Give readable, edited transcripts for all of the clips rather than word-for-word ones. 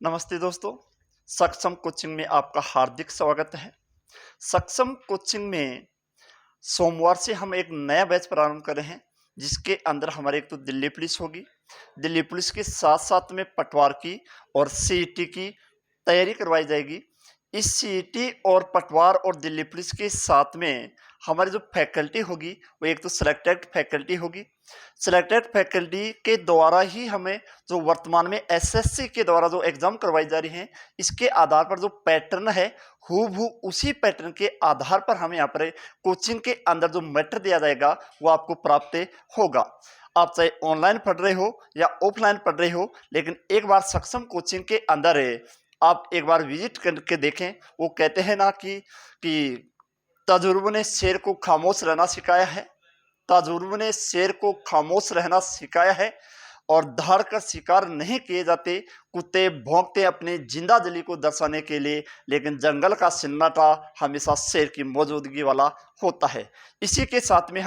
नमस्ते दोस्तों, सक्षम कोचिंग में आपका हार्दिक स्वागत है। सक्षम कोचिंग में सोमवार से हम एक नया बैच प्रारंभ कर रहे हैं, जिसके अंदर हमारे एक तो दिल्ली पुलिस होगी। दिल्ली पुलिस के साथ-साथ में पटवार की और सीईटी की तैयारी करवाई जाएगी। इस सीईटी और पटवार और दिल्ली पुलिस के साथ में हमारी जो फैकल्टी होगी, वो एक तो सिलेक्टेड फैकल्टी होगी। सिलेक्टेड फैकल्टी के द्वारा ही हमें जो वर्तमान में एसएससी के द्वारा जो एग्ज़ाम करवाई जा रही हैं, इसके आधार पर जो पैटर्न है, हूबहू उसी पैटर्न के आधार पर हमें यहाँ पर कोचिंग के अंदर जो मैटर दिया जाएगा, वो आपको प्राप्त होगा। आप चाहे ऑनलाइन पढ़ रहे हो या ऑफलाइन पढ़ रहे हो, लेकिन एक बार सक्षम कोचिंग के अंदर आप एक बार विजिट करके देखें। वो कहते हैं ना कि तजुर्बे ने शेर को खामोश रहना सिखाया है। तजुर्बे ने शेर को खामोश रहना सिखाया है और दहाड़ कर शिकार नहीं किए जाते। कुत्ते भौंकते अपनी जिंदा दिली को दर्शाने के लिए, लेकिन जंगल का सन्नाटा हमेशा शेर की मौजूदगी वाला होता है। इसी के साथ में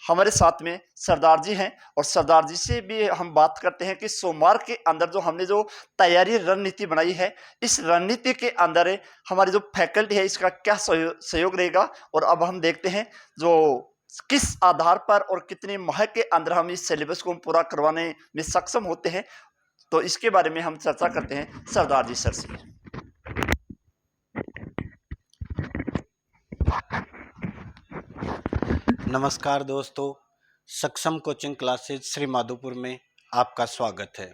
हमारे साथ में सरदार जी हैं और सरदार जी से भी हम बात करते हैं कि सोमवार के अंदर जो हमने जो तैयारी रणनीति बनाई है, इस रणनीति के अंदर हमारी जो फैकल्टी है, इसका क्या सहयोग रहेगा। और अब हम देखते हैं जो किस आधार पर और कितने माह के अंदर हम इस सिलेबस को पूरा करवाने में सक्षम होते हैं। तो इसके बारे में हम चर्चा करते हैं सरदार जी सर से। नमस्कार दोस्तों, सक्षम कोचिंग क्लासेज श्री माधोपुर में आपका स्वागत है।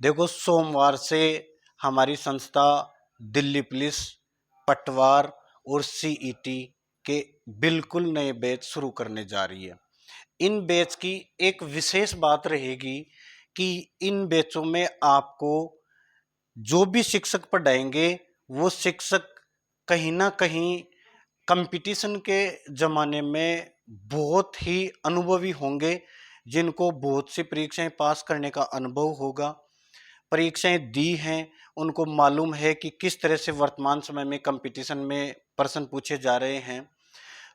देखो, सोमवार से हमारी संस्था दिल्ली पुलिस, पटवार और सीईटी के बिल्कुल नए बैच शुरू करने जा रही है। इन बैच की एक विशेष बात रहेगी कि इन बैचों में आपको जो भी शिक्षक पढ़ाएंगे, वो शिक्षक कहीं ना कहीं कंपटीशन के ज़माने में बहुत ही अनुभवी होंगे, जिनको बहुत सी परीक्षाएं पास करने का अनुभव होगा। परीक्षाएं दी हैं, उनको मालूम है कि किस तरह से वर्तमान समय में कंपटीशन में प्रश्न पूछे जा रहे हैं।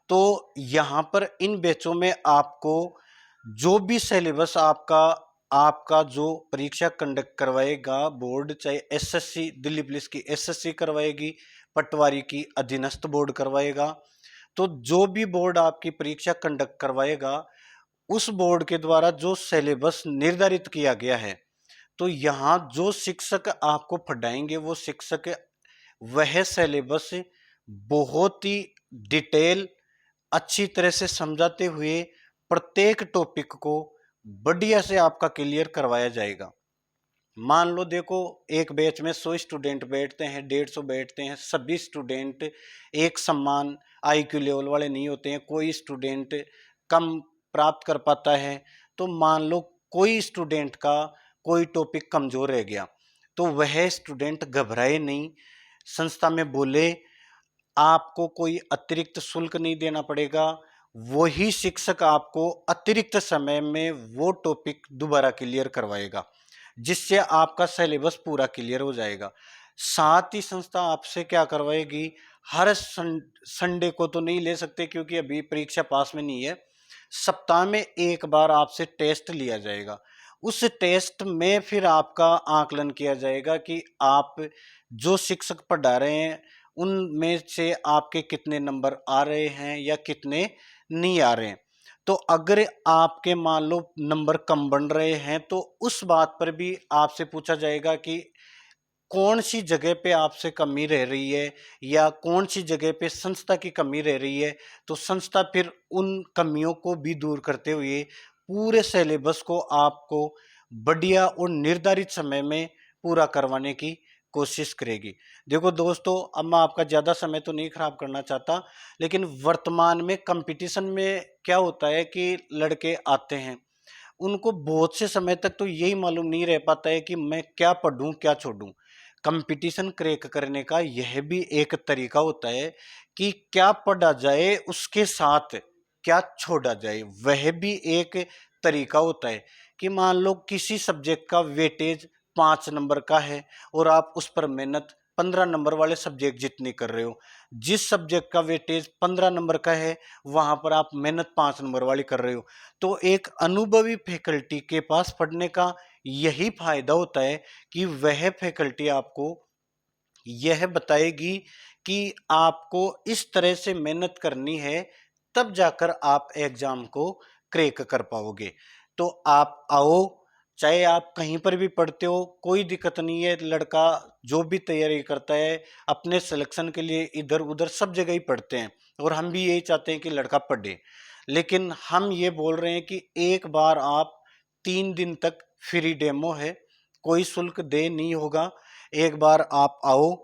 तो यहाँ पर इन बैचों में आपको जो भी सिलेबस आपका जो परीक्षा कंडक्ट करवाएगा बोर्ड, चाहे एसएससी, दिल्ली पुलिस की एसएससी करवाएगी, पटवारी की अधीनस्थ बोर्ड करवाएगा, तो जो भी बोर्ड आपकी परीक्षा कंडक्ट करवाएगा, उस बोर्ड के द्वारा जो सिलेबस निर्धारित किया गया है, तो यहाँ जो शिक्षक आपको पढ़ाएंगे, वो शिक्षक वह सिलेबस बहुत ही डिटेल अच्छी तरह से समझाते हुए प्रत्येक टॉपिक को बढ़िया से आपका क्लियर करवाया जाएगा। मान लो, देखो, एक बैच में 100 स्टूडेंट बैठते हैं, 150 बैठते हैं। सभी स्टूडेंट एक समान आईक्यू लेवल वाले नहीं होते हैं, कोई स्टूडेंट कम प्राप्त कर पाता है। तो मान लो कोई स्टूडेंट का कोई टॉपिक कमजोर रह गया, तो वह स्टूडेंट घबराए नहीं, संस्था में बोले, आपको कोई अतिरिक्त शुल्क नहीं देना पड़ेगा। वही शिक्षक आपको अतिरिक्त समय में वो टॉपिक दोबारा क्लियर करवाएगा, जिससे आपका सिलेबस पूरा क्लियर हो जाएगा। साथ ही संस्था आपसे क्या करवाएगी, हर संडे को तो नहीं ले सकते क्योंकि अभी परीक्षा पास में नहीं है, सप्ताह में एक बार आपसे टेस्ट लिया जाएगा। उस टेस्ट में फिर आपका आकलन किया जाएगा कि आप जो शिक्षक पढ़ा रहे हैं, उनमें से आपके कितने नंबर आ रहे हैं या कितने नहीं आ रहे हैं। तो अगर आपके मान लो नंबर कम बन रहे हैं, तो उस बात पर भी आपसे पूछा जाएगा कि कौन सी जगह पे आपसे कमी रह रही है या कौन सी जगह पे संस्था की कमी रह रही है। तो संस्था फिर उन कमियों को भी दूर करते हुए पूरे सिलेबस को आपको बढ़िया और निर्धारित समय में पूरा करवाने की कोशिश करेगी। देखो दोस्तों, अब मैं आपका ज़्यादा समय तो नहीं खराब करना चाहता, लेकिन वर्तमान में कंपटीशन में क्या होता है कि लड़के आते हैं, उनको बहुत से समय तक तो यही मालूम नहीं रह पाता है कि मैं क्या पढ़ूं क्या छोड़ूं। कंपटीशन क्रैक करने का यह भी एक तरीका होता है कि क्या पढ़ा जाए, उसके साथ क्या छोड़ा जाए, वह भी एक तरीका होता है। कि मान लो किसी सब्जेक्ट का वेटेज 5 नंबर का है और आप उस पर मेहनत 15 नंबर वाले सब्जेक्ट जितनी कर रहे हो, जिस सब्जेक्ट का वेटेज 15 नंबर का है, वहां पर आप मेहनत 5 नंबर वाली कर रहे हो, तो एक अनुभवी फैकल्टी के पास पढ़ने का यही फायदा होता है कि वह फैकल्टी आपको यह बताएगी कि आपको इस तरह से मेहनत करनी है, तब जाकर आप एग्जाम को क्रैक कर पाओगे। तो आप आओ, चाहे आप कहीं पर भी पढ़ते हो, कोई दिक्कत नहीं है। लड़का जो भी तैयारी करता है अपने सिलेक्शन के लिए इधर उधर सब जगह ही पढ़ते हैं, और हम भी यही चाहते हैं कि लड़का पढ़े। लेकिन हम ये बोल रहे हैं कि एक बार आप 3 दिन तक फ्री डेमो है, कोई शुल्क दे नहीं होगा। एक बार आप आओ,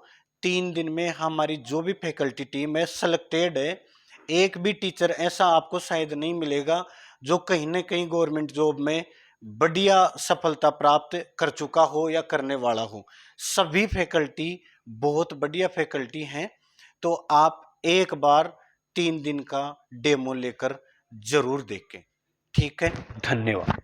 3 दिन में हमारी जो भी फैकल्टी टीम है सेलेक्टेड है। एक भी टीचर ऐसा आपको शायद नहीं मिलेगा जो कहीं ना कहीं गवर्नमेंट जॉब में बढ़िया सफलता प्राप्त कर चुका हो या करने वाला हो। सभी फैकल्टी बहुत बढ़िया फैकल्टी हैं। तो आप एक बार 3 दिन का डेमो लेकर जरूर देखें। ठीक है, धन्यवाद।